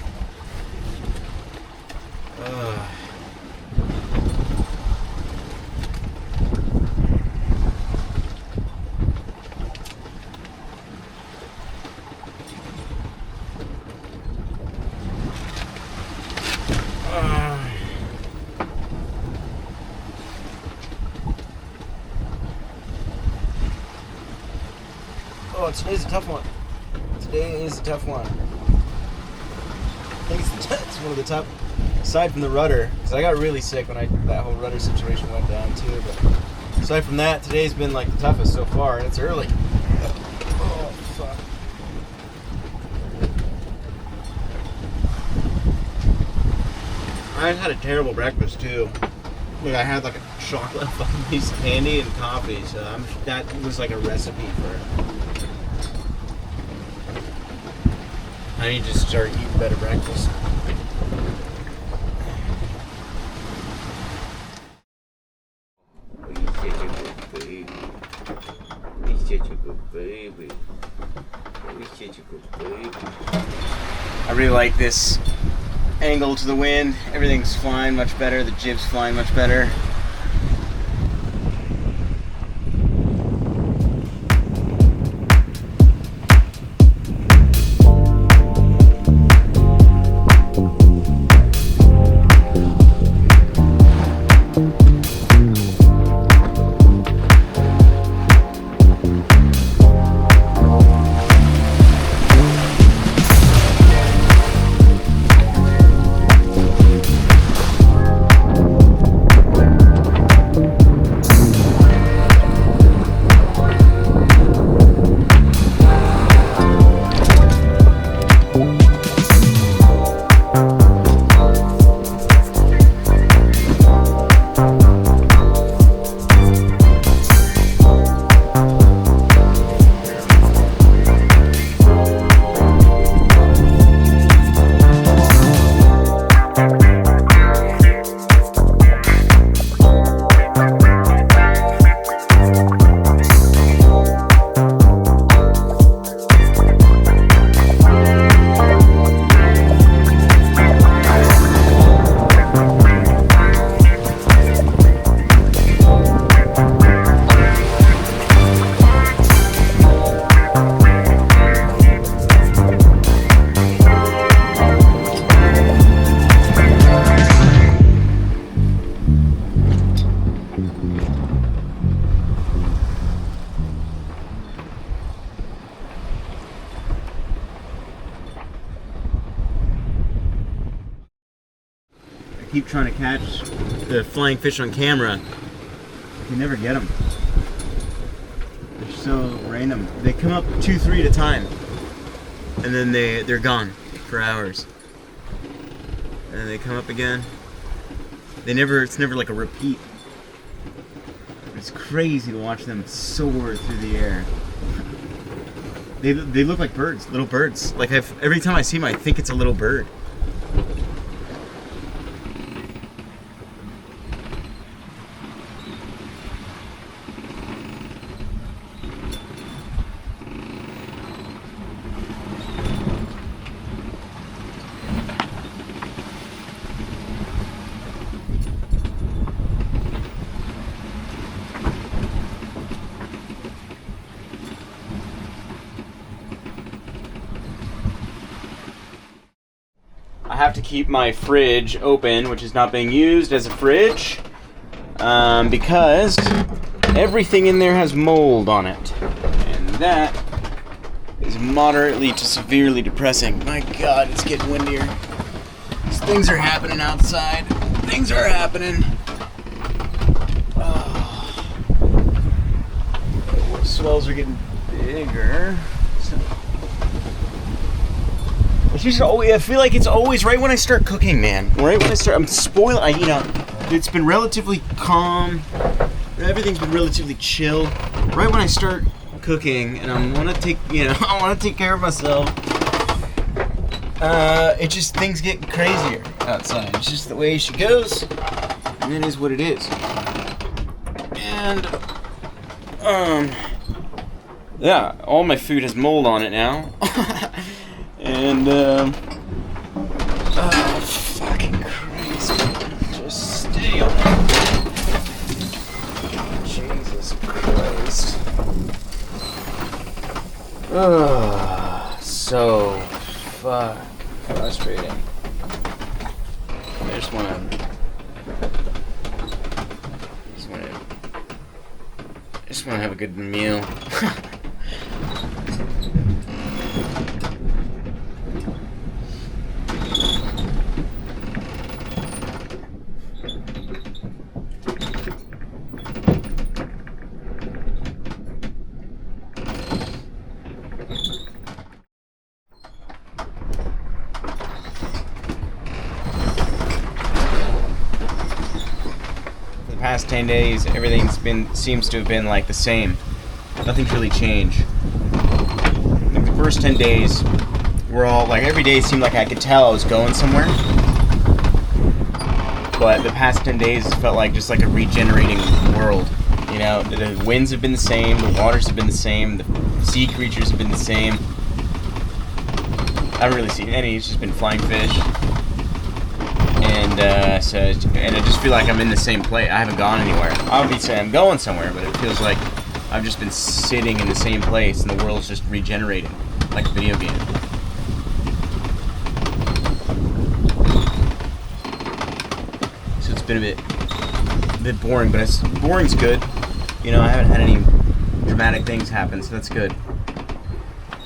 Oh, today's a tough one. Today is a tough one. I think it's one of the tough, aside from the rudder, because I got really sick when that whole rudder situation went down too. But aside from that, today's been like the toughest so far, and it's early. Oh fuck! I had a terrible breakfast too. Like I had like a chocolate fucking piece of candy and coffee, so that was like a recipe for. I need to start eating better breakfast. I really like this angle to the wind. Everything's flying much better. The jib's flying much better. keep trying to catch the flying fish on camera. You never get them. They're so random. They come up 2-3 at a time, and then they're gone for hours. And then they come up again. It's never like a repeat. It's crazy to watch them soar through the air. They look like birds, little birds. Like every time I see them, I think it's a little bird. I have to keep my fridge open, which is not being used as a fridge, because everything in there has mold on it, and that is moderately to severely depressing. My God, it's getting windier. Things are happening outside. Things are happening. Oh. The swells are getting bigger. I feel like it's always right when I start cooking, man. Right when I'm spoiled. It's been relatively calm. Everything's been relatively chill. Right when I start cooking, and I want to take care of myself. Things get crazier outside. It's just the way she goes, and it is what it is. And yeah, all my food has mold on it now. And, fucking Christ. Just stay on. Jesus Christ. So frustrating. I just wanna have a good meal. Past 10 days, everything's seems to have been like the same. Nothing's really changed. Like the first 10 days were all like, every day seemed like I could tell I was going somewhere. But the past 10 days felt like just like a regenerating world. You know, the winds have been the same, the waters have been the same, the sea creatures have been the same. I haven't really seen any, it's just been flying fish. And I just feel like I'm in the same place. I haven't gone anywhere. Obviously, I'm going somewhere, but it feels like I've just been sitting in the same place, and the world's just regenerating, like a video game. So it's been a bit boring, but boring's good. You know, I haven't had any dramatic things happen, so that's good.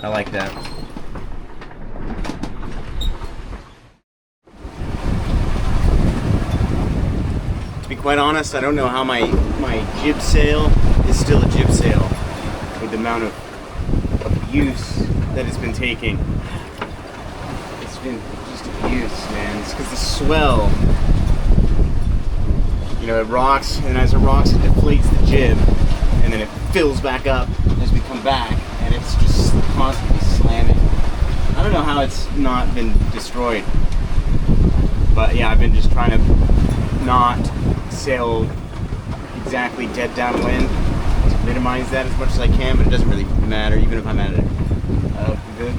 I like that. To be quite honest, I don't know how my jib sail is still a jib sail with the amount of abuse that it's been taking. It's been just abuse, man. It's because the swell, you know, it rocks, and as it rocks, it deflates the jib, and then it fills back up as we come back, and it's just constantly slamming. I don't know how it's not been destroyed, but yeah, I've been just trying to not sail exactly dead downwind to minimize that as much as I can, but it doesn't really matter. Even if I'm at a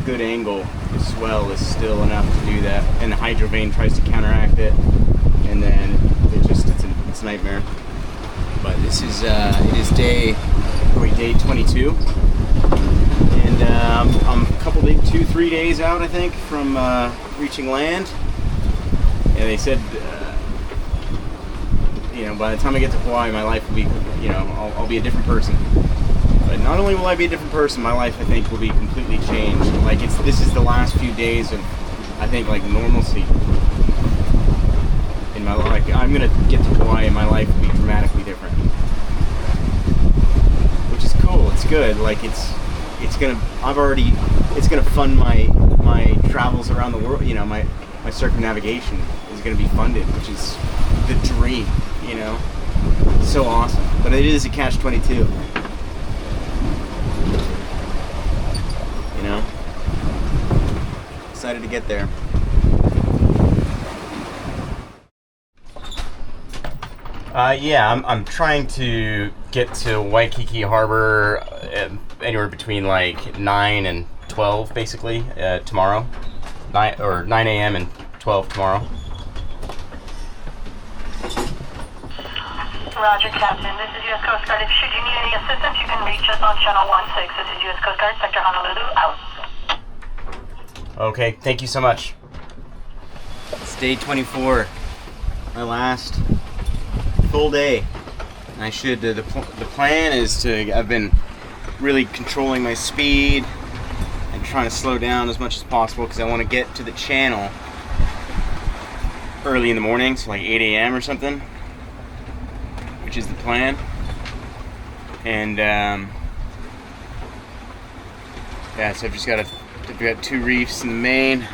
good angle, the swell is still enough to do that, and the hydrovane tries to counteract it, and then it's a nightmare. But this is it is day 22, and I'm a couple days, 2-3 days out, I think, from reaching land. Yeah, they said, you know, by the time I get to Hawaii, my life will be, you know, I'll be a different person. But not only will I be a different person, my life, I think, will be completely changed. Like, this is the last few days of, I think, like, normalcy in My life, I'm gonna get to Hawaii and my life will be dramatically different, which is cool. It's good. Like it's gonna fund my travels around the world. You know, my circumnavigation is gonna be funded, which is the dream. You know, so awesome. But it is a catch-22. You know, excited to get there. Yeah, I'm trying to get to Waikiki Harbor anywhere between like 9 and 12, basically, tomorrow. 9 a.m. and 12 tomorrow. Roger, Captain. This is U.S. Coast Guard. Should you need any assistance, you can reach us on Channel 16. This is U.S. Coast Guard, Sector Honolulu, out. Okay, thank you so much. It's day 24, my last full day. I should. The plan is to. I've been really controlling my speed and trying to slow down as much as possible because I want to get to the channel early in the morning, so like 8 a.m. or something, which is the plan. And yeah, so I've just got got 2 reefs in the main,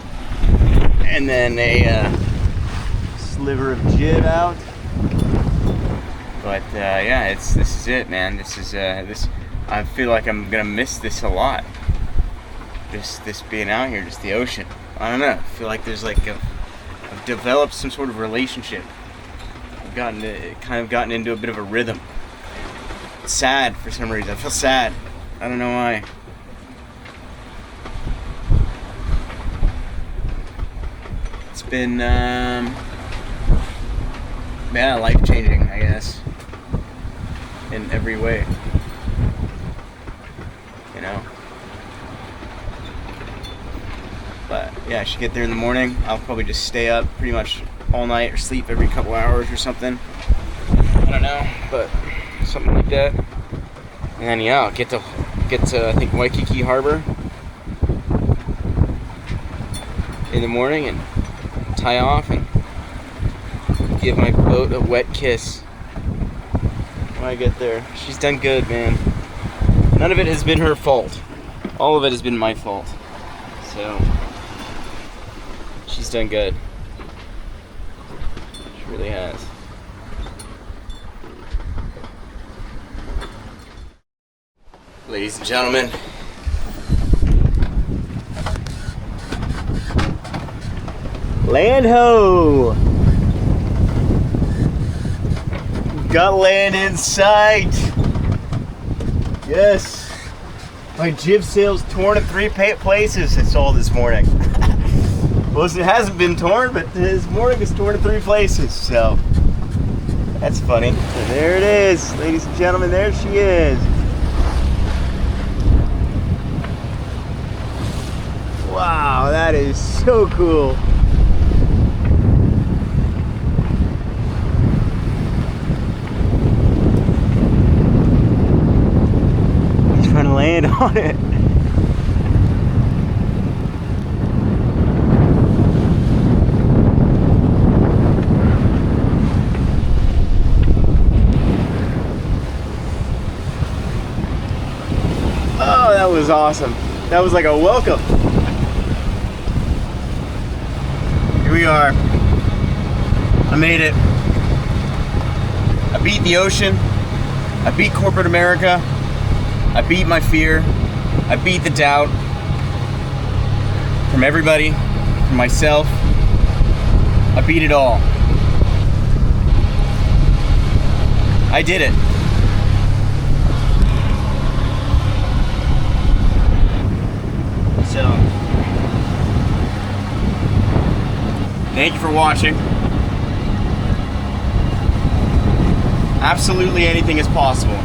and then a sliver of jib out. But yeah, this is it, man. This is this. I feel like I'm gonna miss this a lot. This being out here, just the ocean. I don't know. I feel like there's like I've developed some sort of relationship. I've kind of gotten into a bit of a rhythm. It's sad for some reason. I feel sad. I don't know why. It's been yeah, life-changing, I guess, in every way, you know. But yeah, I should get there in the morning. I'll probably just stay up pretty much all night or sleep every couple hours or something. I don't know, but something like that. And then yeah, I'll get to I think Waikiki Harbor in the morning and tie off and give my boat a wet kiss when I get there. She's done good, man. None of it has been her fault. All of it has been my fault. So she's done good. She really has. Ladies and gentlemen, land ho! Got land in sight. Yes. My jib sail's torn in 3 places. It's all this morning. Well, it hasn't been torn, but this morning it's torn in 3 places. So that's funny. And there it is, ladies and gentlemen. There she is. Wow, that is so cool. Trying to land on it. Oh, that was awesome. That was like a welcome. Here we are. I made it. I beat the ocean. I beat corporate America. I beat my fear. I beat the doubt from everybody, from myself. I beat it all. I did it. So, thank you for watching. Absolutely anything is possible.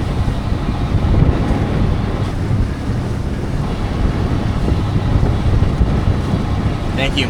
Thank you.